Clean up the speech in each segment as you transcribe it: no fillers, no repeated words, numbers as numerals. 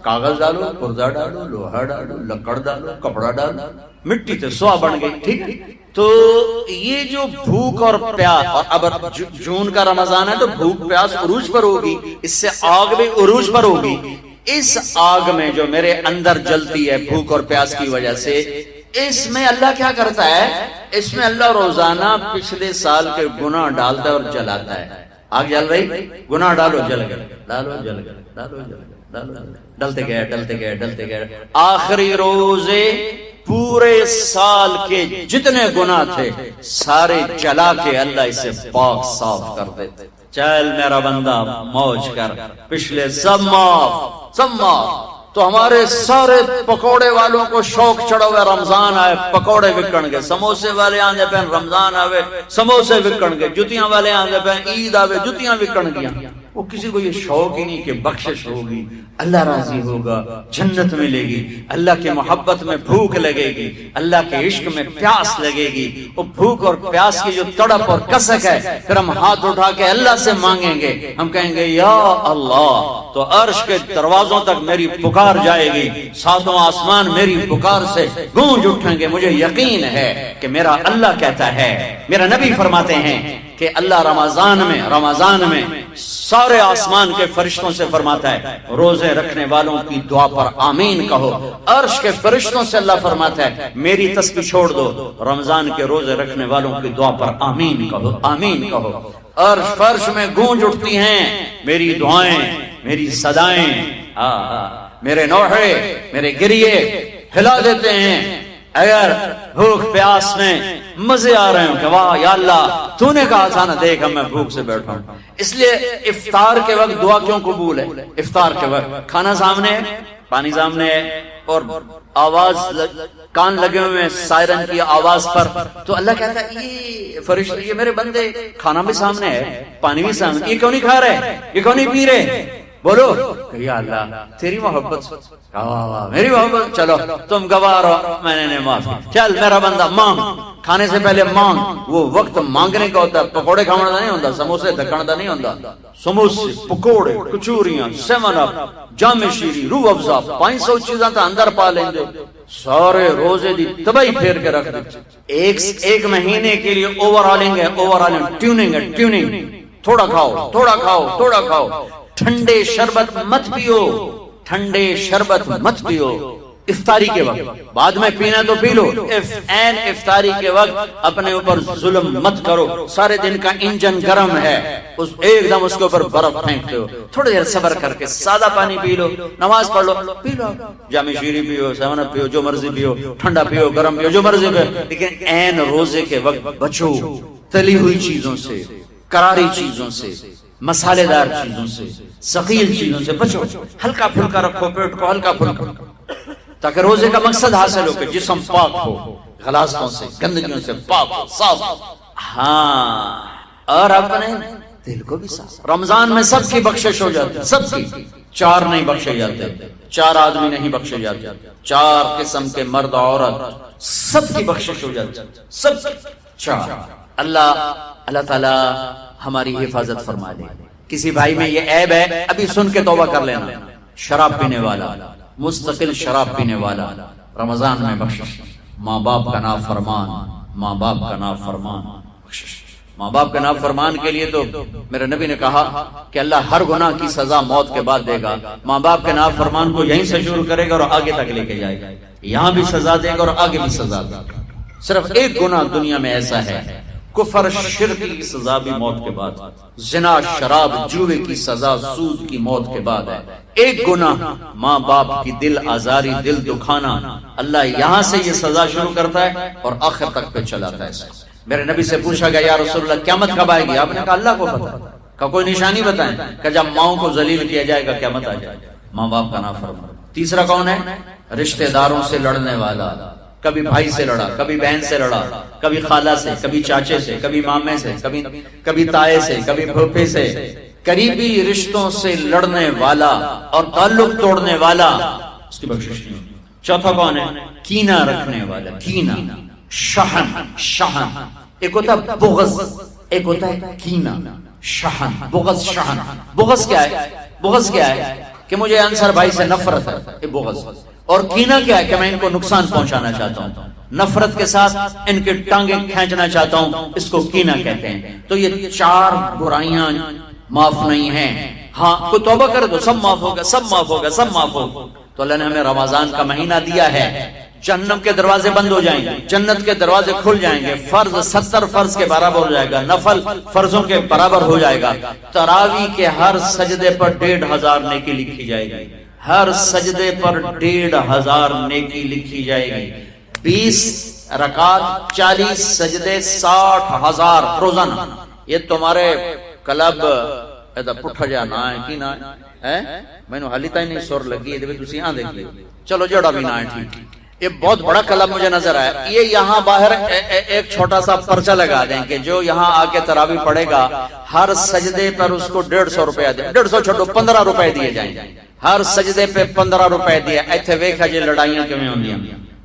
کاغذ ڈالو، پرزا ڈالو، لوہا ڈالو، لکڑ ڈالو، کپڑا ڈالو، مٹی سے سوا بن گئی. ٹھیک. تو یہ جو بھوک اور پیاس، اور اب جون کا رمضان ہے تو بھوک پیاس عروج پر ہوگی، اس سے آگ بھی عروج پر ہوگی. اس آگ میں جو میرے اندر جلتی ہے بھوک اور پیاس کی وجہ سے، اس میں اللہ کیا کرتا ہے؟ اس میں اللہ روزانہ پچھلے سال کے گناہ ڈالتا ہے اور جلاتا ہے. آگ جل رہی، گناہ ڈالو، جل گئے، ڈالو جل گئے، ڈالو جل گئے، ڈالو جل گئے، ڈلتے گئے ڈلتے گئے ڈلتے گئے. آخری روزے پورے سال کے جتنے گناہ تھے سارے جلا کے اللہ اسے پاک صاف کر دیتے. چل میرا بندہ موج کر، پچھلے سب معاف، سب معاف. تو ہمارے سارے پکوڑے والوں کو شوق چڑھا ہوا، رمضان آئے پکوڑے وکن گے، سموسے والے آندے پہ رمضان آوے سموسے وکن گے، جتیاں والے آندے پہ عید آوے جتیاں وکن گیا. وہ کسی کو یہ شوق ہی نہیں کہ بخشش ہوگی، اللہ راضی ہوگا، جنت ملے گی، اللہ کی محبت میں بھوک لگے گی، اللہ کے عشق میں پیاس لگے گی. وہ بھوک اور پیاس کی جو تڑپ اور کسک ہے، پھر ہم ہاتھ اٹھا کے اللہ سے مانگیں گے. ہم کہیں گے یا اللہ، تو عرش کے دروازوں تک میری پکار جائے گی، ساتوں آسمان میری پکار سے گونج اٹھیں گے. مجھے یقین ہے کہ میرا اللہ کہتا ہے، میرا نبی فرماتے ہیں کہ اللہ رمضان میں سارے آسمان کے فرشتوں سے فرماتا ہے روزے رکھنے والوں کی دعا پر آمین کہو. عرش کے فرشتوں سے اللہ فرماتا ہے میری تسبیح چھوڑ دو، رمضان کے روزے رکھنے والوں کی دعا پر آمین کہو، آمین کہو. عرش فرش میں گونج اٹھتی ہیں میری دعائیں، میری صدائیں. میرے نوحے، میرے گریے ہلا دیتے ہیں. اگر بھوک پیاس میں مزے آ رہے ہوں کہ واہ یا اللہ تو نے کہا تھا نا، دیکھ میں بھوک سے بیٹھا ہوں. اس لیے افطار کے وقت دعا کیوں قبول ہے؟ افطار کے وقت کھانا سامنے ہے، پانی سامنے ہے، اور آواز کان لگے ہوئے ہیں سائرن کی آواز پر، تو اللہ کہتا ہے یہ فرشتے، یہ میرے بندے، کھانا بھی سامنے ہے، پانی بھی سامنے، یہ کیوں نہیں کھا رہے، یہ کیوں نہیں پی رہے؟ بولو یا اللہ تیری محبت، میری محبت. چلو تم گواہ رہو، میں نے معاف. چل میرا بندہ مانگ، کھانے سے پہلے مانگ. وہ وقت مانگنے کا ہوتا ہے، پکوڑے کھانا نہیں ہوتا، سموسے دکھانا نہیں ہوتا. سموسے، پکوڑے، کچوریاں، سیون اپ، جام شیری، روح افزا، 500 چیزاں تو اندر پا لیں گے. سارے روزے دی تباہی پھیر کے رکھ دیتے. ایک مہینے کے لیے اوور آلنگ ہے، اوور آلنگ، ٹیوننگ ہے، ٹیوننگ. تھوڑا کھاؤ، تھوڑا کھاؤ، تھوڑا کھاؤ. ٹھنڈے شربت مت پیو، ٹھنڈے شربت مت پیو افطاری کے وقت. بعد میں پینا تو پی لو، این افطاری کے وقت اپنے اوپر ظلم مت کرو. سارے دن کا انجن گرم ہے، ایک دم اس کے اوپر برف پھینکتے ہو. تھوڑی دیر صبر کر کے سادہ پانی پی لو، نماز پڑھ لو، پی لو، جام شیری پیو، سیون اپ پیو، جو مرضی پیو، ٹھنڈا پیو، گرم پیو، جو مرضی پیو. لیکن این روزے کے وقت بچو تلی ہوئی چیزوں سے، کراری چیزوں سے، مسالے دار چیزوں سے، ثقیل چیزوں سے بچو. ہلکا پھلکا رکھو پیٹ کو، ہلکا پھلکا، تاکہ روزے کا مقصد حاصل ہو کہ جسم پاک ہو، غلاظتوں سے، گندگیوں سے پاک ہو، صاف. ہاں، اور اپنے دل کو بھی صاف. رمضان میں سب کی بخشش ہو جاتی ہے، سب کی. 4 نہیں بخشے جاتے، 4 آدمی نہیں بخشے جاتے، 4 قسم کے مرد عورت سب کی بخشش ہو جاتی ہے، سب کی 4. اللہ تعالی ہماری حفاظت فرما دے. کسی بھائی میں یہ عیب ہے، ابھی سن کے توبہ کر لینا. شراب پینے والا، مستقل شراب پینے والا، رمضان میں بخشش. ماں باپ کا نافرمان، ماں باپ کا نافرمان، بخشش. ماں باپ کا نافرمان کے لیے تو میرے نبی نے کہا کہ اللہ ہر گناہ کی سزا موت کے بعد دے گا. ماں باپ کے نافرمان کو یہیں سے شروع کرے گا اور آگے تک لے کے جائے گا. یہاں بھی سزا دے گا اور آگے بھی سزا دے گا. صرف ایک گناہ دنیا میں ایسا ہے، کفر شرک کی سزا بھی موت کے بعد، زنا شراب جوے کی سزا سود کی موت کے بعد ہے. ایک گناہ ماں باپ کی دل آزاری، دل دکھانا، اللہ یہاں سے یہ سزا شروع کرتا ہے اور آخر تک پہ چلاتا ہے. میرے نبی سے پوچھا گیا یا رسول اللہ قیامت کب آئے گی؟ آپ نے کہا اللہ کو پتہ. کا کوئی نشانی بتائیں؟ کہ جب ماؤں کو ذلیل کیا جائے گا قیامت آ جائے گا. ماں باپ کا نافرمان. تیسرا کون ہے؟ رشتہ داروں سے لڑنے والا. کبھی بھائی سے لڑا، کبھی بہن سے لڑا، کبھی خالہ سے، کبھی چاچے سے، کبھی مامے سے، کبھی تائے سے، کبھی پھوپھے سے. قریبی رشتوں سے لڑنے والا اور تعلق توڑنے والا، اس کی بخشش نہیں. چوتھا کون ہے؟ کینہ رکھنے والا. کینہ، شحن. ایک ہوتا ہے بغض، ایک ہوتا ہے کینہ. شحن، بغض، شحن. بغض کیا ہے؟ بغض کیا ہے؟ کہ مجھے انصر بھائی سے نفرت ہے، بغض، اور کینہ کیا ہے کہ میں ان کو نقصان پہنچانا چاہتا ہوں، نفرت کے ساتھ ان کے ٹانگیں کھینچنا چاہتا ہوں، اس کو کینہ کہتے ہیں۔ تو یہ 4 برائیاں معاف نہیں ہیں۔ ہاں کوئی توبہ کرے تو سب معاف ہوگا، سب معاف ہوگا، سب معاف ہوگا۔ تو اللہ نے ہمیں رمضان کا مہینہ دیا ہے، جہنم کے دروازے بند ہو جائیں گے، جنت کے دروازے کھل جائیں گے، فرض 70 فرض کے برابر ہو جائے گا، نفل فرضوں کے برابر ہو جائے گا، تراویح کے ہر سجدے پر 1500 نیکی لکھی جائے گی، ہر سجدے پر 1500 نیکی لکھی جائے گی، 20 رکعت 40 سجدے 60,000 روزانہ۔ یہ تمہارے کلب ایدا پٹھا جانا ہے کی نہ ہے، میں نے حالی تھی نہیں سر لگی ہے، تسی آن دیکھ لئے، چلو جڑا بھی نہ ہے ٹھیک۔ یہ بہت بڑا کلب مجھے نظر آیا، یہ یہاں باہر ایک چھوٹا سا پرچہ لگا دیں کہ جو یہاں آ کے تراویح پڑھے گا ہر سجدے پر اس کو 150 روپے دیں، 150 چھوٹو 15 روپے دیے جائیں، ہر سجدے پہ 15 روپے دیا۔ ایتھے ویکھا جی لڑائیاں کیویں ہوندیاں،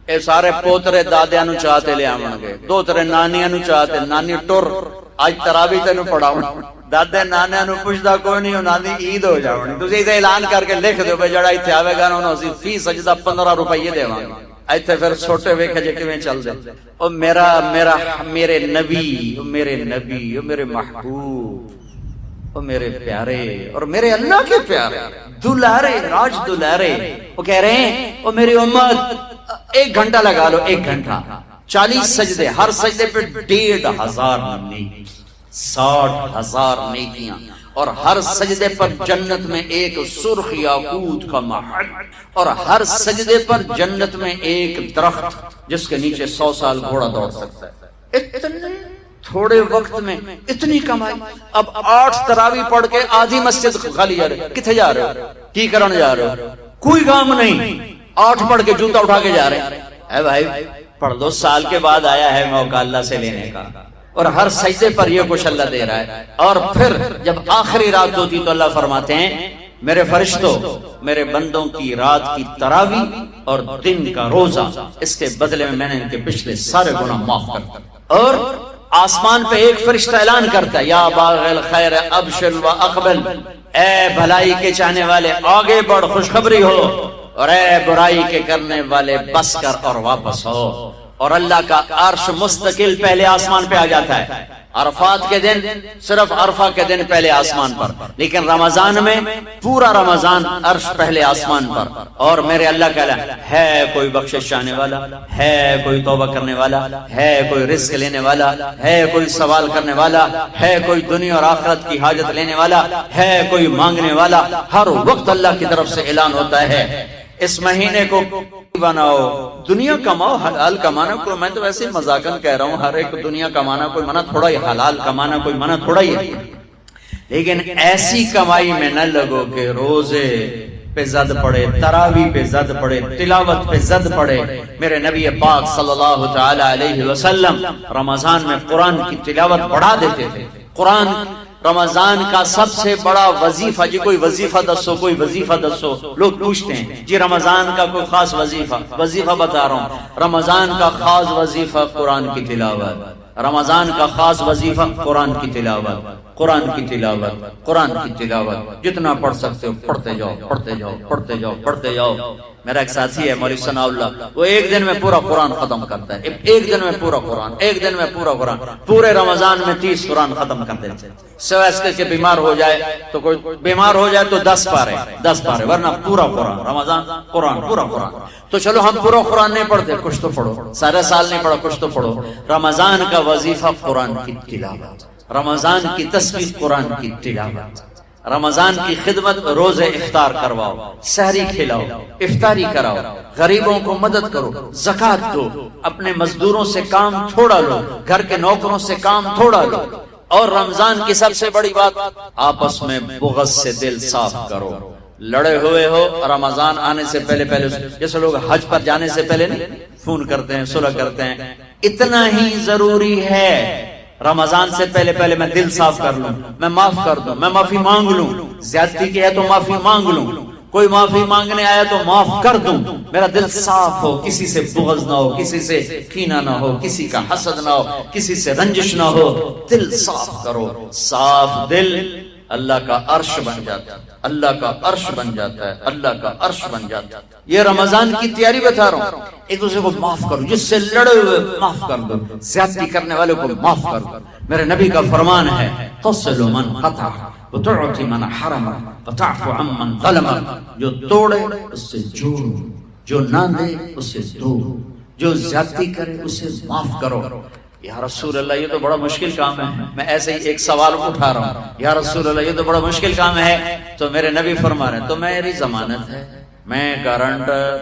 اے سارے پوترے دادیاں نو چاہتے لے آون گے، دوترے نانیاں نو چاہتے، نانی ٹر اج تراویح تینوں پڑھاون، دادے نانیاں نو پوچھدا کوئی نہیں، نانی عید ہو جاونی، تسی ایتھے اعلان کر کے لکھ دیو بھئی جڑا ایتھے آوے گا انہوں اسی فی سجدہ 15 روپے دیواں گے۔ ایتھے پھر چھوٹے ویکھے جے کیویں چل دے، او میرے نبی، او میرے نبی، او میرے محبوب، او میرے پیارے اور میرے اللہ کے پیارے دلارے راج دلارے، وہ کہہ رہے ہیں او میری امت 1 گھنٹہ لگا لو، 1 گھنٹہ 40 سجدے، ہر سجدے پہ 1500 نیکی، 60,000 نیکیاں، اور ہر سجدے پر جنت میں ایک سرخ یاقوت کا محل، اور ہر سجدے پر جنت میں ایک درخت جس کے نیچے 100 سال گھوڑا دوڑ سکتا ہے۔ اتنے تھوڑے وقت میں اتنی کمائی۔ اب 8 تراویح پڑھ کے آدھی مسجد خالی جا رہے، کتھے جا رہے ہو، کی کرن جا رہے ہو، کوئی کام نہیں، 8 پڑھ کے جوتا اٹھا کے جا رہے ہیں۔ اے بھائی پڑھ دو، سال کے بعد آیا ہے موقع اللہ سے لینے کا، اور ہر سجدے پر یہ کچھ اللہ دے رہا ہے۔ اور پھر جب آخری رات ہوتی تو اللہ فرماتے ہیں میرے فرشتوں، میرے بندوں کی رات کی تراویح اور دن کا روزہ، اس کے بدلے میں نے ان کے پچھلے سارے گناہ معاف کر دیا۔ اور آسمان پہ ایک فرشتہ اعلان کرتا ہے یا باغ الخیر ابشر و اقبل، اے بھلائی کے چاہنے والے آگے بڑھ خوشخبری ہو، اور اے برائی کے کرنے والے بس کر اور واپس ہو۔ اور اللہ کا عرش مستقل پہلے آسمان پہ آ جاتا ہے، عرفات کے دن صرف عرفہ کے دن پہلے آسمان پر، لیکن رمضان میں پورا رمضان عرش پہلے آسمان پر۔ اور میرے اللہ کا ہے کوئی بخشش چاہنے والا، ہے کوئی توبہ کرنے والا، ہے کوئی رزق لینے والا، ہے کوئی سوال کرنے والا، ہے کوئی دنیا اور آخرت کی حاجت لینے والا، ہے کوئی مانگنے والا۔ ہر وقت اللہ کی طرف سے اعلان ہوتا ہے اس مہینے کو بناؤ، دنیا کماؤ، حلال کمانا کوئی، میں تو ویسے مذاقن کہہ رہا ہوں، ہر ایک دنیا کمانا کوئی منع تھوڑا ہی، حلال کمانا کوئی منع تھوڑا ہی ہے، لیکن ایسی کمائی میں نہ لگو کہ روزے پہ زد پڑے، تراویح پہ زد پڑے، تلاوت پہ زد پڑے۔ میرے نبی پاک صلی اللہ تعالی علیہ وسلم رمضان میں قرآن کی تلاوت بڑھا دیتے تھے۔ قرآن رمضان کا سب سے بڑا وظیفہ، جی کوئی وظیفہ دسو، کوئی وظیفہ دسو، لوگ پوچھتے ہیں جی رمضان کا کوئی خاص وظیفہ بتا رہا ہوں۔ رمضان کا خاص وظیفہ قرآن کی تلاوت، رمضان کا خاص وظیفہ قرآن کی تلاوت، قرآن کی تلاوت، قرآن کی تلاوت، جتنا پڑھ سکتے ہو پڑھتے جاؤ، پڑھتے جاؤ، پڑھتے جاؤ، پڑھتے جاؤ۔ میرا ایک ساتھی ہے مولوی ثناء اللہ، وہ ایک دن میں پورا قرآن ختم کرتا ہے، ایک دن میں پورا قرآن، ایک دن میں پورا قرآن، پورے رمضان میں 30 قرآن ختم کر دیتے ہیں۔ سوائے اس کے بیمار ہو جائے تو کوئی بیمار ہو جائے تو 10 پارے، ورنہ پورا قرآن، رمضان قرآن، پورا قرآن۔ تو چلو ہم پورا قرآن نہیں پڑھتے، کچھ تو پڑھو، سارے سال نہیں پڑھو، کچھ تو پڑھو۔ رمضان کا وظیفہ قرآن کی تلاوت، رمضان کی تسبیح قرآن کی تلاوت، رمضان کی خدمت، روزے افطار کرواؤ، سحری کھلاؤ، افطاری کراؤ، غریبوں کو مدد کرو، زکات دو، اپنے مزدوروں سے کام تھوڑا لو، گھر کے نوکروں سے کام تھوڑا لو۔ اور رمضان کی سب سے بڑی بات، آپس میں بغض سے دل صاف کرو۔ لڑے ہوئے ہو، رمضان آنے سے پہلے جیسے لوگ حج پر جانے سے پہلے نہیں فون کرتے ہیں، صلح کرتے ہیں، اتنا ہی ضروری ہے رمضان سے پہلے میں دل صاف کر لوں، میں معاف کر دوں، میں معافی مانگ لوں، زیادتی کی ہے تو معافی مانگ لوں، کوئی معافی مانگنے آیا تو معاف کر دوں، میرا دل صاف ہو، کسی سے بغض نہ ہو، کسی سے کینہ نہ ہو، کسی کا حسد نہ ہو، کسی سے رنجش نہ ہو، دل صاف کرو۔ صاف دل اللہ کا عرش بن جاتا ہے۔ اللہ کا عرش بن جاتا ہے، اللہ کا عرش بن جاتا ہے۔ یہ رمضان کی تیاری بتا رہا ہوں، ایک دوسرے کو معاف کرو، جس سے لڑے ہوئے معاف کر دو، زیادتی کرنے والے کو معاف کر دو۔ میرے نبی کا فرمان ہے تصل من قطع وتعطي من حرم وتعفو عن من ظلم، جو توڑے اس سے جوڑ، جو نہ دے اس سے دو، جو زیادتی کرے اسے معاف کرو۔ یا رسول اللہ یہ تو بڑا مشکل کام ہے، میں ایسے ہی ایک سوال اٹھا رہا ہوں، یا رسول اللہ یہ تو بڑا مشکل کام ہے، تو میرے نبی فرما رہے ہیں تو میری ضمانت ہے، میں گارنٹر،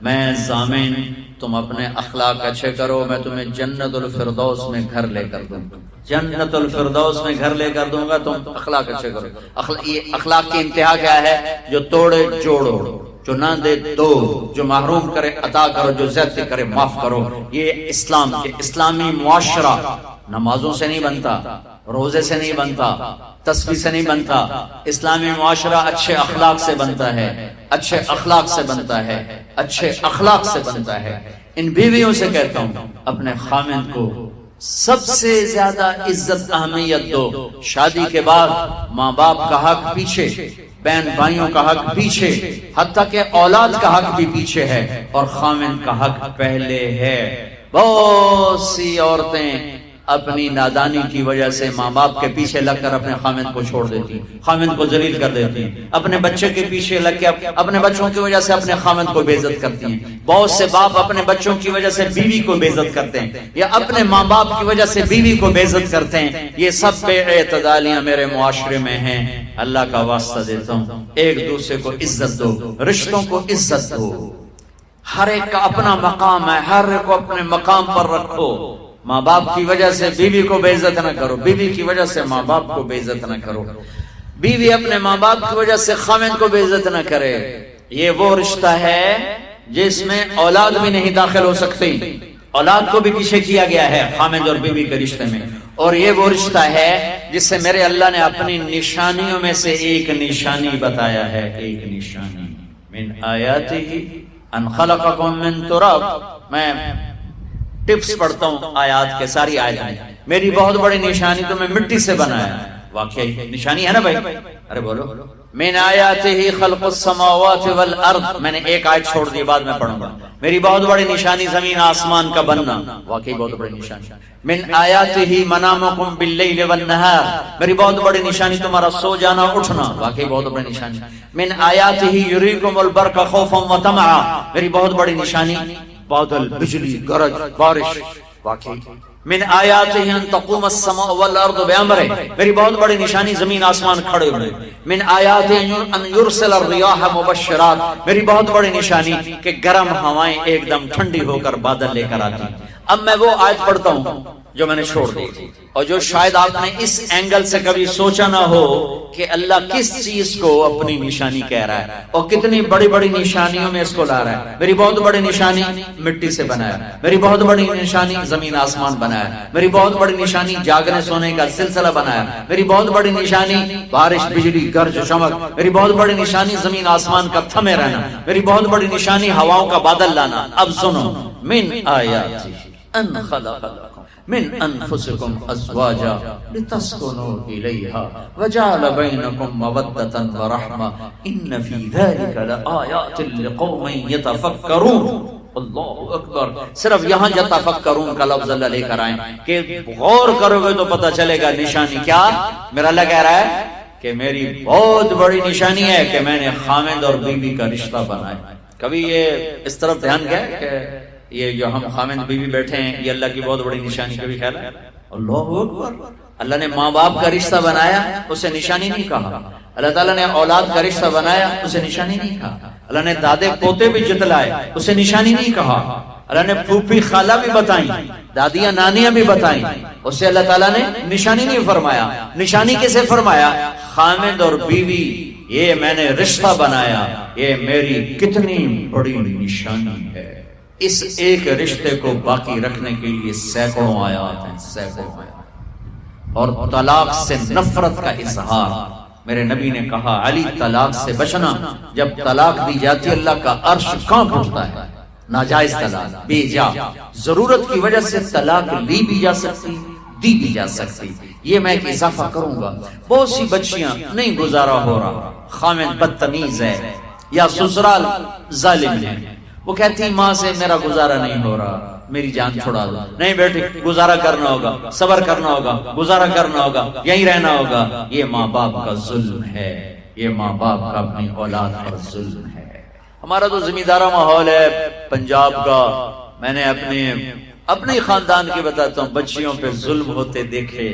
میں ضامن، تم اپنے اخلاق اچھے کرو، میں تمہیں جنت الفردوس میں گھر لے کر دوں گا، جنت الفردوس میں گھر لے کر دوں گا، تم اخلاق اچھے کرو۔ یہ اخلاق کی انتہا کیا ہے؟ جو توڑے جوڑو، جو نہ دے دو، جو محروم کرے عطا کرو، جو زیادتی کرے معاف کرو۔ یہ اسلام کے اسلامی معاشرہ نمازوں سے نہیں بنتا، روزے سے نہیں بنتا، تسبیح سے نہیں بنتا، اسلامی معاشرہ اچھے اخلاق سے بنتا ہے، اچھے اخلاق سے بنتا ہے، اچھے اخلاق سے بنتا ہے۔ ان بیویوں سے کہتا ہوں اپنے خامند کو سب سے زیادہ عزت اہمیت دو۔ شادی کے بعد ماں باپ کا حق پیچھے، بہن بھائیوں کا حق پیچھے، حتیٰ کہ اولاد کا حق بھی پیچھے ہے، اور خامند کا حق پہلے ہے۔ بہت سی عورتیں اپنی نادانی کی وجہ سے ماں باپ کے پیچھے لگ کر اپنے خامند کو چھوڑ دیتی، خامند کو ذلیل کر دیتی ہیں، اپنے بچے کے پیچھے لگ کے اپنے بچوں کی وجہ سے اپنے خامند کو بے عزت کرتی ہیں۔ بہت سے باپ اپنے بچوں کی وجہ سے بیوی کو بے عزت کرتے ہیں، یا اپنے ماں باپ کی وجہ سے بیوی کو بے عزت کرتے ہیں۔ یہ سب بے اعتدالیاں میرے معاشرے میں ہیں۔ اللہ کا واسطہ دیتا ہوں ایک دوسرے کو عزت دو، رشتوں کو عزت دو۔ ہر ایک کا اپنا مقام ہے، ہر ایک کو اپنے مقام پر رکھو۔ ماں باپ کی وجہ سے بیوی کو بے عزت نہ کرو، بیوی کی وجہ سے ماں باپ کو بے عزت نہ کرو، بیوی اپنے ماں باپ کی وجہ سے خامند کو بے عزت نہ کرے۔ یہ وہ رشتہ ہے جس میں اولاد بھی نہیں داخل ہو سکتی، اولاد کو بھی پیچھے کیا گیا ہے خامند اور بیوی کے رشتے میں۔ اور یہ وہ رشتہ ہے جس سے میرے اللہ نے اپنی نشانیوں میں سے ایک نشانی بتایا ہے، ایک نشانی من آیاتہ ان خلقکم من تراب۔ میں ٹپس پڑھتا ہوں آیات کے، ساری آیات میری بہت بڑی نشانی تو میں مٹی سے بنایا، واقعی نشانی ہے نا بھائی؟ ارے بولو من آیاتہ خلق السماوات والارض، میں نے ایک آیت چھوڑ دی، بعد میں پڑھوں گا۔ میری بہت بڑی نشانی زمین آسمان کا بننا، واقعی بہت بڑی نشانی۔ من آیاتہ منامکم باللیل والنہار، میری بہت بڑی نشانی تمہارا سو جانا اٹھنا، واقعی بہت بڑی نشانی۔ من آیاتہ یریکم البرق خوفا وطمعا، میری بہت بڑی نشانی بادل، بجلی، گرج، بارش، واقعی۔ من آیاتہ ان تقوم السماء والارض بامرہ، میری بہت بڑی نشانی زمین آسمان کھڑے ہوئے۔ من آیاتہ ان یرسل الریاح مبشرات، میری بہت بڑی نشانی کہ گرم ہوائیں ایک دم ٹھنڈی ہو کر بادل لے کر آتی۔ اب میں وہ آیت پڑھتا ہوں جو میں نے چھوڑ دی تھی، اور جو شاید آپ نے اس اینگل سے کبھی سوچا نہ ہو کہ اللہ کس چیز کو اپنی نشانی کہہ رہا ہے اور کتنی بڑی بڑی نشانیوں میں اس کو لا رہا ہے۔ میری بہت بڑی نشانی مٹی سے بنایا، میری بہت بڑی نشانی زمین آسمان بنایا، میری بہت بڑی نشانی جاگنے سونے کا سلسلہ بنایا، میری بہت بڑی نشانی بارش، بجلی، گرج، چمک، میری بہت بڑی نشانی زمین آسمان کا تھمے رہنا، میری بہت بڑی نشانی ہواؤں کا بادل لانا۔ اب سنو، من آیات ان خلق لکم من انفسکم ازواجا لتسکنوا الیہا وجعل بینکم مودۃ ورحمہ ان فی ذلک لآیات لقوم یتفکرون۔ اللہ اکبر۔ صرف یہاں یتفکرون کا لفظ اللہ لے کر آئیں کہ غور کرو گے تو پتہ چلے گا نشانی کیا۔ میرا اللہ کہہ رہا ہے کہ میری بہت بڑی نشانی ہے کہ میں نے خامد اور بیوی کا رشتہ بنایا۔ کبھی یہ اس طرف دھیان گیا کہ یہ جو ہم خامد بیوی بیٹھے ہیں یہ اللہ کی بہت بڑی نشانی، کبھی خیال ہے؟ اللہ اکبر۔ اللہ نے ماں باپ کا رشتہ بنایا، اسے نشانی نہیں کہا۔ اللہ تعالیٰ نے اولاد کا رشتہ بنایا، اسے نشانی نہیں کہا۔ اللہ نے دادے پوتے بھی جتلائے، اسے نشانی نہیں کہا۔ اللہ نے پھوپھی خالہ بھی بتائیں، دادیاں نانیاں بھی بتائیں، اسے اللہ تعالیٰ نے نشانی نہیں فرمایا۔ نشانی کسے فرمایا؟ خامد اور بیوی، یہ میں نے رشتہ بنایا، یہ میری کتنی بڑی نشانی ہے۔ اس ایک رشتے کو باقی رکھنے کے لیے سینکڑوں آیات ہیں، سینکڑوں آیات۔ اور طلاق سے نفرت کا اظہار، میرے نبی نے کہا علی طلاق سے بچنا۔ جب طلاق دی جاتی اللہ کا عرش کانپ اٹھتا ہے۔ ناجائز طلاق، بے جا، ضرورت کی وجہ سے طلاق لی بھی جا سکتی، دی بھی جا سکتی، یہ میں ایک اضافہ کروں گا، بہت سی بچیاں نہیں گزارا ہو رہا، خامن بدتمیز ہے یا سسرال ظالم ہے، وہ کہتی ماں سے میرا گزارا نہیں ہو رہا، میری جان چھڑا دو۔ نہیں بیٹی، گزارا کرنا ہوگا، صبر کرنا ہوگا، گزارا کرنا ہوگا، یہیں رہنا ہوگا۔ یہ ماں باپ کا ظلم ہے، یہ ماں باپ کا اپنی اولاد پر ظلم ہے۔ ہمارا تو زمیندارہ ماحول ہے پنجاب کا، میں نے اپنے خاندان کی بتاتا ہوں، بچیوں پہ ظلم ہوتے دیکھے،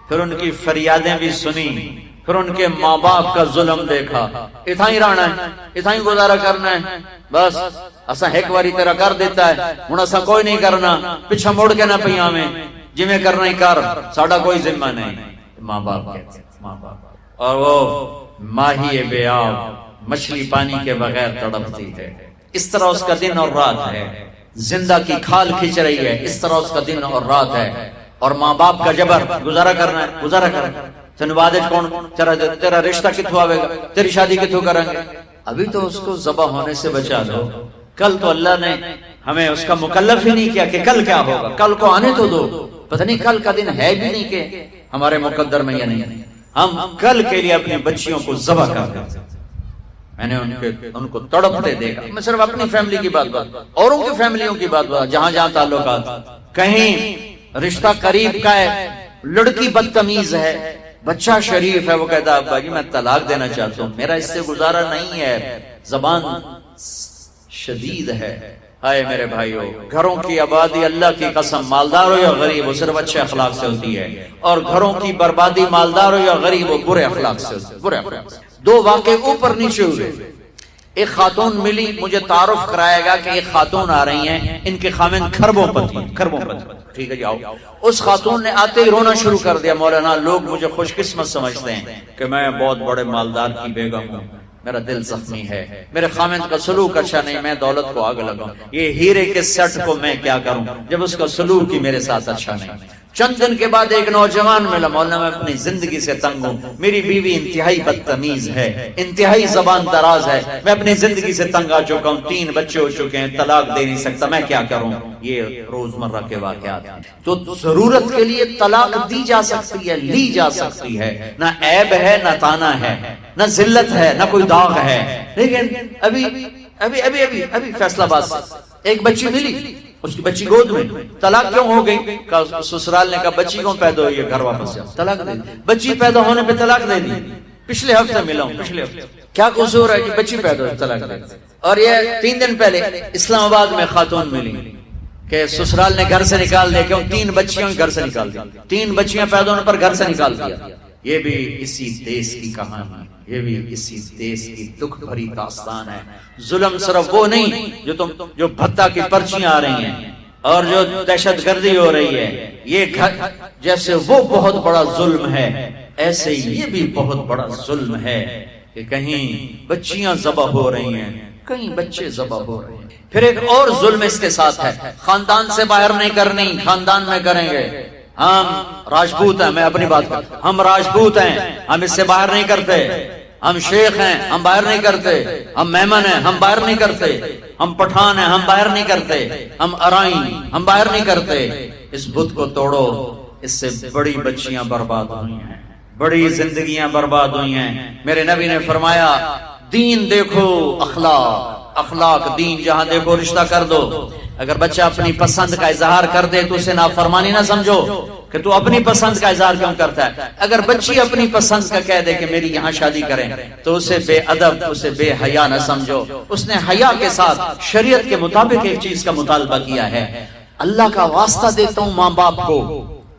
پھر ان کی فریادیں بھی سنی، پھر ان کے ماں باپ کا ظلم دیکھا۔ اتھا ہی رہنا ہے، اتھا ہی گزارا کرنا ہے، بس اسا ایک باری تیرا کر دیتا ہے، ہن اسا کوئی نہیں کرنا، پیچھا مڑ کے نہ پئی آویں، جویں کرنا ہی کر، ساڈا کوئی ذمہ نہیں۔ ماں باپ کہتے ہیں، ماں باپ، اور وہ ماہی بے آب مچھلی پانی کے بغیر تڑپتی ہے، اس طرح اس کا دن اور رات ہے، زندہ کی کھال کھچ رہی ہے، اس طرح اس کا دن اور رات ہے۔ اور ماں باپ کا جبر، گزارا کرنا ہے، گزارا کرنا ہے، تینوں بعد کون تیرا رشتہ کتوں آئے گا، تیری شادی کتوں کریں گے؟ ابھی تو اس کو ذبح ہونے سے بچا دو، کل تو اللہ نے ہمیں اس کا مکلف ہی نہیں کیا کہ کل کیا ہوگا، کل کو آنے تو دو، پتہ نہیں کل کا دن ہے بھی نہیں کہ ہمارے مقدر میں یا نہیں۔ ہم کل کے لیے اپنی بچیوں کو ذبح کر دیتے، میں نے ان کو تڑپتے دیکھا۔ میں صرف اپنی فیملی کی بات اوروں کی فیملیوں کی بات جہاں جہاں تعلقات، کہیں رشتہ قریب کا ہے، لڑکی بدتمیز ہے، بچہ شریف ہے، وہ کہتا ہے ابا جی میں طلاق دینا چاہتا ہوں، میرا اس سے گزارا نہیں ہے، زبان شدید ہے۔ ہائے میرے بھائیو، گھروں کی آبادی اللہ کی قسم، مالدار ہو یا غریب، وہ صرف اچھے اخلاق سے ہوتی ہے، اور گھروں کی بربادی مالدار ہو یا غریب، وہ برے اخلاق سے ہوتی ہے، برے اخلاق سے۔ دو واقعے اوپر نیچے ہوئے، ایک خاتون ملی، مجھے تعارف کرائے گا کہ ایک خاتون آ رہی ہیں، ان کے خامن کھربوں پتی ہیں، کھربوں پتی، ٹھیک ہے جی آؤ۔ اس خاتون نے آتے ہی رونا شروع کر دیا، مولانا لوگ مجھے خوش قسمت سمجھتے ہیں کہ میں بہت بڑے مالدار کی بیگم ہوں، میرا دل زخمی ہے، میرے خامن کا سلوک اچھا نہیں، میں دولت کو آگ لگاؤں، یہ ہیرے کے سیٹ کو میں کیا کروں جب اس کا سلوک ہی میرے ساتھ اچھا نہیں۔ چند دن کے بعد ایک نوجوان ملا، مولانا میں اپنی زندگی سے تنگ ہوں، میری بیوی انتہائی بدتمیز ہے، انتہائی زبان دراز ہے، میں اپنی زندگی سے تنگ آ چکا ہوں، 3 بچے ہو چکے ہیں، طلاق دے نہیں سکتا، میں کیا کروں؟ یہ روزمرہ کے واقعات ہیں۔ تو ضرورت کے لیے طلاق دی جا سکتی ہے، لی جا سکتی ہے، نہ عیب ہے نہ تانا ہے، نہ ذلت ہے نہ کوئی داغ ہے۔ لیکن ابھی فیصلہ آباد سے ایک بچی ملی، اس کی بچی گود میں، طلاق کیوں ہو گئی؟ سسرال نے کہا بچی کیوں پیدا ہوئی ہے، گھر واپس جاؤ، طلاق دے دی۔ بچی پیدا ہونے پہ طلاق دے دی، پچھلے ہفتے ملا ہوں، پچھلے ہفتے، کیا قصور ہے کہ بچی پیدا ہوئی طلاق دے دی۔ اور یہ 3 دن پہلے اسلام آباد میں خاتون ملی کہ سسرال نے گھر سے نکال دیا، کیوں 3 بچیاں گھر سے نکال دی، 3 بچیاں پیدا ہونے پر گھر سے نکال دیا۔ یہ بھی اسی دیش کی کہانی، یہ بھی اسی دیش کی دکھ بھری داستان ہے۔ ظلم صرف وہ نہیں جو بھتہ کی پرچیاں آ رہی ہیں اور جو دہشت گردی ہو رہی ہے، یہ جیسے وہ بہت بڑا ظلم ہے، ایسے ہی یہ بھی بہت بڑا ظلم ہے کہ کہیں بچیاں ذبح ہو رہی ہیں، کہیں بچے ذبح ہو رہے ہیں۔ پھر ایک اور ظلم اس کے ساتھ ہے، خاندان سے باہر نہیں کرنی، خاندان میں کریں گے۔ ہم راجپوت ہیں، میں اپنی بات کرتا ہوں، ہم راجپوت ہیں، ہم اس سے باہر نہیں کرتے، ہم شیخ ہیں، ہم باہر نہیں کرتے، ہم مہمن ہیں، ہم باہر نہیں کرتے، ہم پٹھان ہیں، ہم باہر نہیں کرتے، ہم ارائیں، ہم باہر نہیں کرتے۔ اس بت کو توڑو، اس سے بڑی بچیاں برباد ہوئی ہیں، بڑی زندگیاں برباد ہوئی ہیں۔ میرے نبی نے فرمایا دین دیکھو اخلاق، اخلاق دین جہاں دیکھو رشتہ کر دو۔ اگر بچہ اپنی پسند کا اظہار کر دے تو اسے نافرمانی نہ سمجھو کہ تو اپنی پسند کا اظہار کیوں کرتا ہے۔ اگر بچی اپنی پسند کا کہہ دے کہ میری یہاں شادی کریں تو اسے بے ادب، اسے بے حیا نہ سمجھو۔ اس نے حیا کے ساتھ شریعت کے مطابق ایک چیز کا مطالبہ کیا ہے۔ اللہ کا واسطہ دیتا ہوں ماں باپ کو،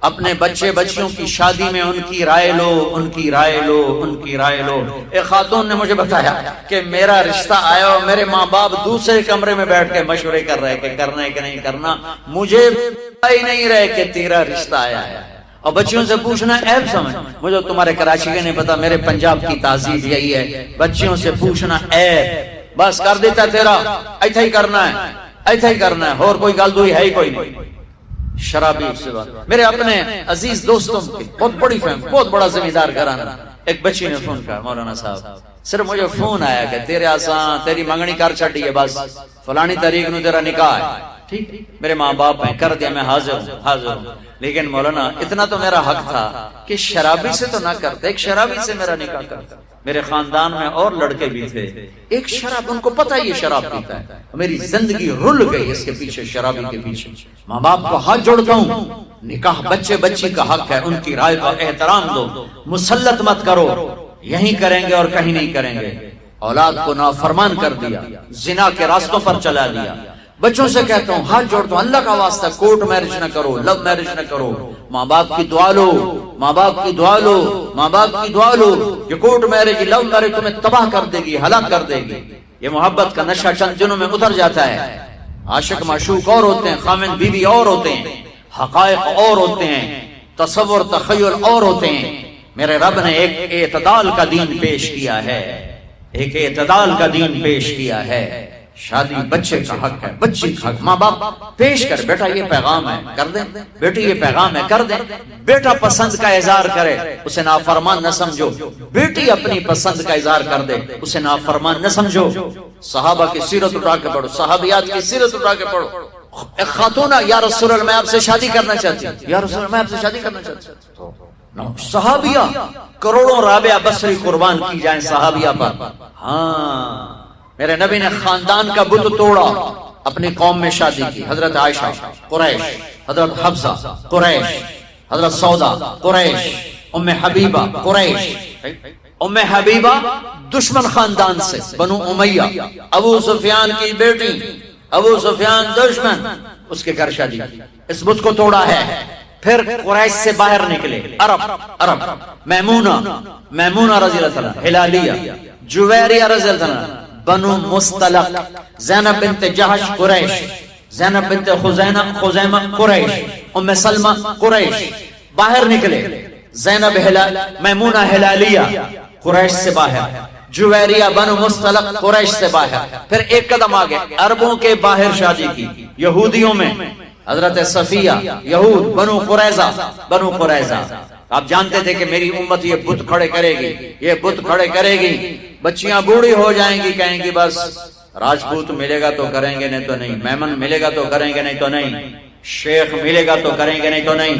اپنے بچے بچیوں کی شادی میں ان کی رائے لو، ان کی رائے لو، ان کی رائے لو۔ ایک خاتون نے مجھے بتایا کہ میرا رشتہ آیا اور میرے ماں باپ دوسرے کمرے میں بیٹھ کے مشورے کر رہے کہ کرنا ہے کہ نہیں کرنا، مجھے پتہ ہی نہیں رہے کہ تیرا رشتہ آیا ہے۔ اور بچیوں سے پوچھنا عیب سمجھ، مجھے تمہارے کراچی کے نہیں پتا، میرے پنجاب کی تہذیب یہی ہے، بچیوں سے پوچھنا عیب، بس کر دیتا تیرا ایسا ہی کرنا ہے، ایسا ہی کرنا ہے، اور کوئی گل دوئی ہے ہی کوئی نہیں۔ شرابی سے بات، میرے اپنے عزیز دوستوں کی بہت بڑی فیملی، بہت بڑا زمیندار گھرانہ، ایک بچی نے فون کہا مولانا صاحب صرف مجھے فون آیا کہ تیرے آسان تیری منگنی کر چھٹی ہے، بس فلانی تاریخ نو تیرا نکاح ہے، ٹھیک میرے ماں باپ ہیں، کر دیا، میں حاضر ہوں، لیکن مولانا اتنا تو میرا حق تھا کہ شرابی سے تو نہ کرتے، ایک شرابی سے میرا نکاح کرتا۔ میرے خاندان میں اور لڑکے بھی تھے، ایک شراب، ان کو پتہ یہ شراب پیتا ہے، میری زندگی رل گئی اس کے پیچھے، شرابی کے پیچھے۔ ماں باپ کو ہاتھ جوڑتا ہوں، نکاح بچے بچی کا حق ہے، ان کی رائے کا احترام دو، مسلط مت کرو، یہیں کریں گے اور کہیں نہیں کریں گے۔ اولاد کو نافرمان کر دیا، زنا کے راستوں پر چلا دیا۔ بچوں سے کہتا ہوں، ہاتھ جوڑتا ہوں، اللہ کا واسطہ کورٹ میرج نہ کرو، لو میرج نہ کرو، ماں باپ کی دعا لو، ماں باپ کی دعا لو، ماں باپ کی دعا لو۔ یہ کورٹ میرج، لو میرج تمہیں تباہ کر دے گی، ہلاک کر دے گی۔ یہ محبت کا نشہ چند دنوں میں اتر جاتا ہے۔ عاشق معشوق اور ہوتے ہیں، خامن بیوی اور ہوتے ہیں، حقائق اور ہوتے ہیں، تصور تخیل اور ہوتے ہیں۔ میرے رب نے ایک اعتدال کا دین پیش کیا ہے، ایک اعتدال کا دین پیش کیا ہے۔ شادی بچے کا حق ہے، بچی کا حق۔ ماں باپ پیش کر، بیٹا یہ پیغام ہے، کر دیں، بیٹی یہ پیغام ہے، کر دیں۔ بیٹا پسند کا اظہار کرے، اسے نافرمان نہ سمجھو، بیٹی اپنی پسند کا اظہار کر دے، اسے نافرمان نہ سمجھو۔ صحابہ کی سیرت اٹھا کے پڑھو، صحابیات کی سیرت اٹھا کے پڑھو۔ ایک خاتون، یا رسول اللہ میں آپ سے شادی کرنا چاہتی ہوں، یا رسول اللہ میں آپ سے شادی کرنا چاہتی ہوں۔ صحابیہ کروڑوں رابعہ بصری قربان کی جائیں صحابیہ پر۔ ہاں، میرے نبی نے خاندان کا بت توڑا، اپنی قوم میں شادی کی۔ حضرت عائشہ قریش، حضرت حفصہ قریش، حضرت سودا قریش، ام حبیبہ قریش۔ ام حبیبہ دشمن خاندان سے، بنو امیہ، ابو سفیان کی بیٹی، ابو سفیان دشمن، اس کے گھر شادی، اس بت کو توڑا ہے۔ پھر قریش سے باہر نکلے عرب، میمونہ رضی اللہ عنہ، ہلالیہ، جویریہ رضی اللہ عنہ، بنو مستلق، زینب بنت جہش قریش، زینب بنت خزیمہ قریش، ام سلمہ قریش۔ باہر نکلے، زینب میمونہ ہلالیہ قریش سے باہر، جویریہ بنو مستلق قریش سے باہر۔ پھر ایک قدم آگے، عربوں کے باہر شادی کی، یہودیوں میں حضرت صفیہ، یہود، بنو قریظہ۔ آپ جانتے تھے کہ میری امت یہ بت کھڑے کرے گی، یہ بت کھڑے کرے گی، بچیاں بوڑھی ہو جائیں گی، کہیں گی بس راجپوت ملے گا تو کریں گے، نہیں تو نہیں، میمن ملے گا تو کریں گے، نہیں تو نہیں، شیخ ملے گا تو کریں گے، نہیں تو نہیں۔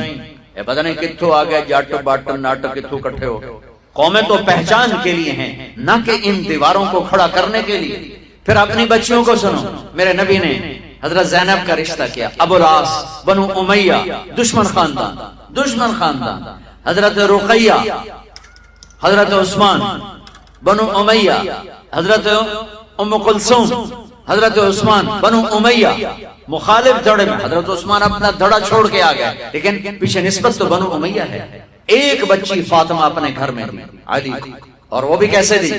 یہ پتہ نہیں کتھوں آگے جٹ باٹ ناٹ کتھوں کٹھے ہو۔ قومیں تو پہچان کے لیے ہیں، نہ کہ ان دیواروں کو کھڑا کرنے کے لیے۔ پھر اپنی بچیوں کو سنو، میرے نبی نے حضرت زینب کا رشتہ کیا، ابو العاص بنو امیہ، دشمن خاندان، حضرت رقیہ، حضرت عثمان بنو امیہ، حضرت ام کلثوم، حضرت عثمان بنو امیہ، مخالف دھڑے میں۔ حضرت عثمان اپنا دھڑا چھوڑ کے آ گئے، لیکن پیچھے نسبت تو بنو امیہ ہے۔ ایک بچی فاطمہ اپنے گھر میں دی، علی، اور وہ بھی کیسے دی؟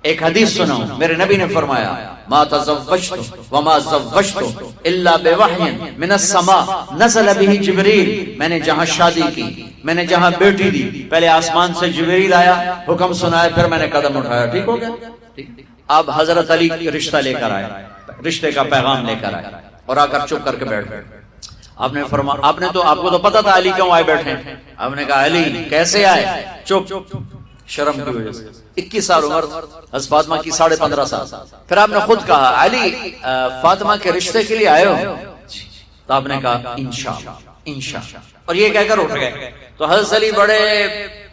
ایک حدیث سنو، میرے نبی نے فرمایا، ما تزوجت وما زوجت الا بوحی من السماء نزل به جبریل۔ میں نے جہاں شادی کی، میں نے جہاں بیٹی دی، پہلے آسمان سے جبریل آیا، حکم سنایا، پھر میں نے قدم اٹھایا۔ ٹھیک ہو گیا؟ اب حضرت علی رشتہ لے کر آئے، رشتے کا پیغام لے کر آئے، اور آ کر چپ کر کے بیٹھ گئے۔ آپ نے فرمایا، آپ کو تو پتا تھا علی کیوں آئے بیٹھے، آپ نے کہا علی کیسے آئے؟ چپ، شرم کی وجہ سے۔ 21 سال عمر، حضرت فاطمہ کی 15.5 سال۔ پھر آپ نے خود کہا علی فاطمہ کے رشتے کے لیے آئے ہو؟ تو آپ نے کہا انشاءاللہ، اور یہ کہہ کر اٹھ گئے۔ تو حضرت علی بڑے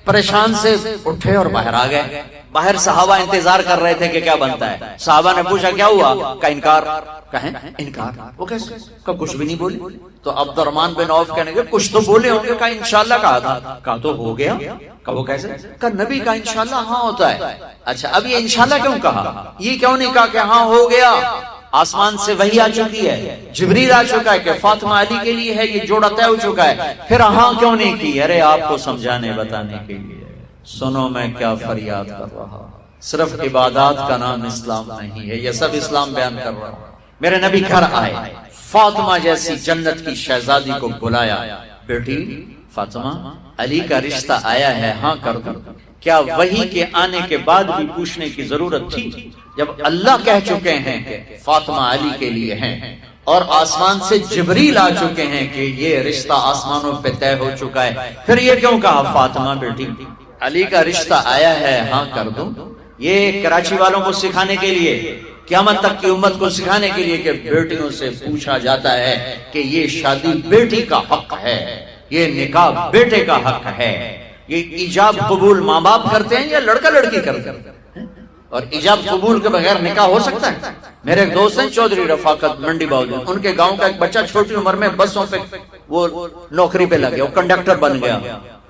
پریشان سے اٹھے اور باہر آ گئے۔ باہر صحابہ انتظار کر رہے تھے کہ کیا بنتا ہے۔ صحابہ نے پوچھا کیا ہوا؟ کا انکار۔ کہیں انکار؟ وہ کیسے؟ کا کچھ بھی نہیں بولی۔ تو عبد الرحمن بن عوف کہنے گے کچھ تو بولے ہوں گے۔ کہا انشاءاللہ کہا تھا۔ کہا تو ہو گیا۔ کہا وہ کیسے؟ کہا نبی کا انشاءاللہ ہاں ہوتا ہے۔ اچھا اب یہ انشاءاللہ کیوں کہا؟ یہ کیوں نہیں کہا کہ ہاں ہو گیا؟ آسمان سے وحی آ چکی ہے، جبریل آ چکا ہے کہ فاطمہ علی کے لیے ہے، یہ جوڑا طے ہو چکا ہے، پھر ہاں کیوں نہیں کی؟ ارے آپ کو سمجھانے بتانے کے لیے۔ سنو میں کیا فریاد کر رہا، صرف عبادات کا نام اسلام نہیں ہے، یہ سب اسلام بیان کر رہا ہوں۔ میرے نبی گھر آئے، فاطمہ جیسی جنت کی شہزادی کو بلایا، بیٹی فاطمہ علی کا رشتہ آیا ہے، ہاں کر دو۔ کیا وحی کے آنے کے بعد بھی پوچھنے کی ضرورت تھی؟ جب اللہ کہہ چکے ہیں کہ فاطمہ علی کے لیے ہیں، اور آسمان سے جبریل آ چکے ہیں کہ یہ رشتہ آسمانوں پہ طے ہو چکا ہے، پھر یہ کیوں کہا فاطمہ بیٹی علی کا رشتہ آیا ہے ہاں کر دو؟ یہ کراچی والوں کو سکھانے کے لیے قیامت تک کی امت کو سکھانے کے لیے کہ بیٹیوں سے پوچھا جاتا ہے کہ یہ شادی بیٹی کا حق ہے، یہ نکاح بیٹے کا حق ہے، یہ ایجاب قبول ماں باپ کرتے ہیں یا لڑکا لڑکی کرتے ہیں؟ اور ایجاب قبول کے بغیر نکاح ہو سکتا ہے؟ میرے ایک دوست ہیں چودھری رفاقت منڈی باؤ، ان کے گاؤں کا ایک بچہ چھوٹی عمر میں بسوں پہ وہ نوکری پہ لگ گیا، وہ کنڈکٹر بن گیا،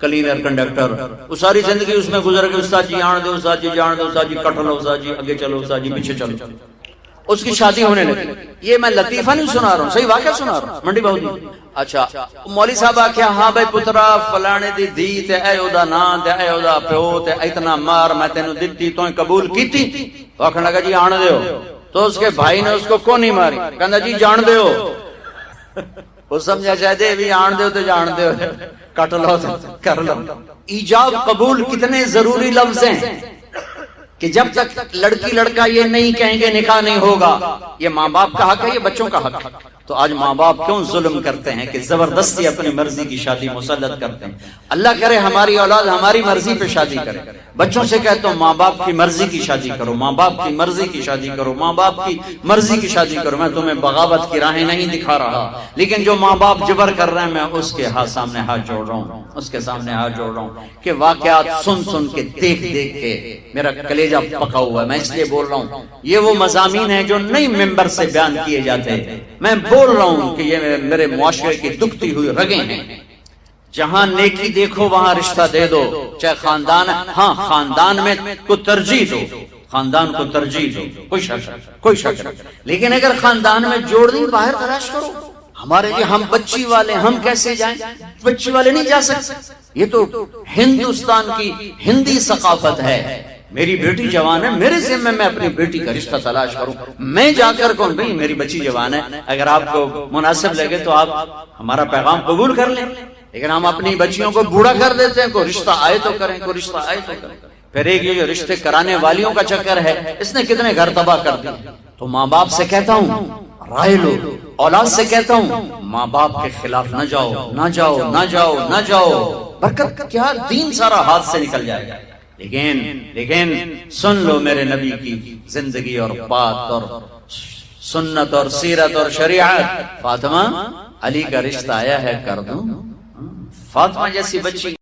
کلینر کنڈکٹر، وہ ساری زندگی اس میں گزر گئی، استاد جی جان دو، استاد جی جان دو، استاد جی کٹ لو، استاد جی آگے چلو، استاد جی پیچھے چلو، اس کی شادی ہونے لگی۔ یہ میں لطیفہ نہیں سنا رہا ہوں، صحیح واقعہ سنا رہا ہوں منڈی باؤ جی۔ اچھا مولوی صاحب آخیا ہاں بھائی پترا فلانے دی دھی تے اے او دا نام تے اے او دا پیو تے اتنا مار میں تینوں دتی تو قبول کیتی؟ آخر لگا جی آن دیو، تو اس کے بھائی نے اس کو کون نہیں ماری، کہندا جی جان دیو، وہ سمجھا شاید بھی آن دیو تو جان دیو، کٹ لو کر لو۔ ایجاب قبول کتنے ضروری لفظ ہیں کہ جب تک لڑکی لڑکا یہ نہیں کہیں گے نکاح نہیں ہوگا۔ یہ ماں باپ کا حق ہے، یہ بچوں کا حق ہے۔ تو آج ماں باپ کیوں ظلم کرتے ہیں کہ زبردستی اپنی مرضی کی شادی مسلط کرتے ہیں؟ اللہ کرے ہماری اولاد ہماری مرضی پہ شادی کرے۔ بچوں سے کہتا ہوں ماں باپ کی مرضی کی شادی کرو، ماں باپ کی مرضی کی شادی کرو، ماں باپ کی مرضی کی شادی کرو۔ میں تمہیں بغاوت کی راہیں نہیں دکھا رہا، لیکن جو ماں باپ جبر کر رہے ہیں میں اس کے سامنے ہاتھ جوڑ رہا ہوں، اس کے سامنے ہاتھ جوڑ رہا ہوں کہ واقعات سن سن کے دیکھ دیکھ کے میرا کلیجہ پکا ہوا ہے۔ میں اس لیے بول رہا ہوں یہ وہ مضامین ہیں جو نہیں ممبر سے بیان کیے جاتے، میں بول رہا ہوں کہ یہ میرے معاشرے کی دکھتی ہوئی رگیں ہیں۔ جہاں نیکی دیکھو وہاں رشتہ دے دو، چاہے خاندان، ہاں خاندان میں کو ترجیح دو، خاندان کو ترجیح دو، کوئی شک نہیں، لیکن اگر خاندان میں جوڑ دی باہر تلاش کرو۔ ہمارے لیے ہم بچی والے، ہم کیسے جائیں؟ بچی والے نہیں جا سکتے، یہ تو ہندوستان کی ہندی ثقافت ہے۔ میری بیٹی جوان ہے، میرے ذمہ میں اپنی بیٹی کا رشتہ تلاش کروں، میں جا کر کون بھئی میری بچی جوان ہے، اگر آپ کو مناسب لگے تو آپ ہمارا پیغام قبول کر لیں، لیکن ہم اپنی بچیوں کو بوڑھا کر دیتے ہیں، کوئی رشتہ آئے تو کریں، کوئی رشتہ آئے تو کریں۔ پھر ایک یہ جو رشتے کرانے والیوں کا چکر ہے، اس نے کتنے گھر تباہ کر دیے۔ تو ماں باپ سے کہتا ہوں رائے لو، اولاد سے کہتا ہوں ماں باپ کے خلاف نہ جاؤ، نہ جاؤ، نہ جاؤ، نہ جاؤ، برکت کیا دین سارا ہاتھ سے نکل جائے گا۔ لیکن سن لو میرے نبی کی زندگی اور بات اور سنت اور سیرت اور شریعت، فاطمہ علی کا رشتہ آیا ہے کر دوں؟ فاطمہ جیسی بچی